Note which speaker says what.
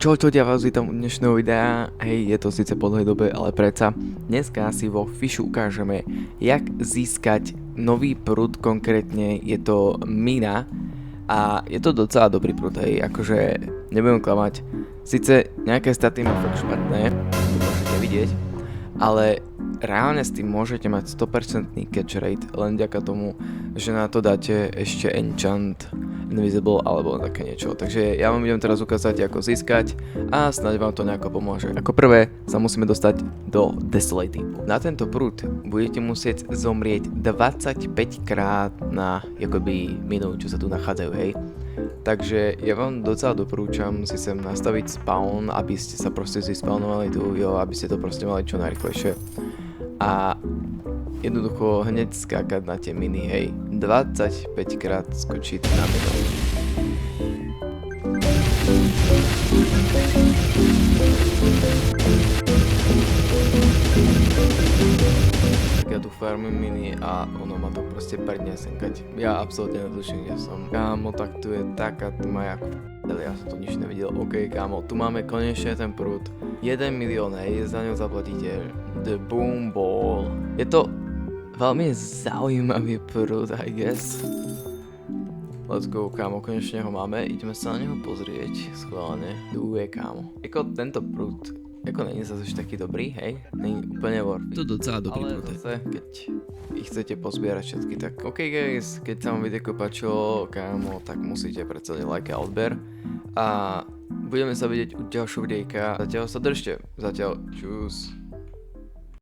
Speaker 1: Čo ťa vás vítam u dnešného videa. Hej, je to síce po dlhej dobe, ale predsa dneska si vo Fishu ukážeme, jak získať nový prúd, konkrétne je to mina a je to docela dobrý prúd, hej, akože nebudem klamať. Síce nejaké staty má fakt špatné, to môžete vidieť, ale reálne s tým môžete mať 100% catch rate, len vďaka tomu, že na to dáte ešte enchant invisible alebo také niečo. Takže ja vám idem teraz ukázať, ako získať a snáď vám to nejako pomôže. Ako prvé sa musíme dostať do Desolate. Na tento prúd budete musieť zomrieť 25 krát na akoby minu, čo sa tu nachádzajú, hej. Takže ja vám docela doporúčam si sem nastaviť spawn, aby ste sa proste zispawnovali tu, jo, aby ste to proste mali čo najrýchlejšie. A jednoducho hneď skákať na tie miny, hej. 25 krát skočiť na minu. Tak ja tu farmím miny a ono ma to proste prdne senkať. Ja absolútne netuším, kde som. Kámo, tak tu je taká tma jak ja som to nič nevidel. OK, kámo, tu máme konečne ten prúd. 1 milión, hej, za ňou zaplatíte. The Boom Ball. Je to veľmi zaujímavý prúd, I guess. Let's go, kámo, konečne ho máme. Ideme sa na neho pozrieť, schválne. Tu je, kámo. Ako tento prúd, ako není zase taký dobrý, hej? Není úplne worth. Je to docela dobrý prúd. Ale zase, keď ich chcete pozbierať všetky, tak OK guys, keď sa vám videjko páčilo, kámo, tak musíte predsa like a odber. A budeme sa vidieť u ďalšieho videjka. Zatiaľ sa držte. Zatiaľ, čus.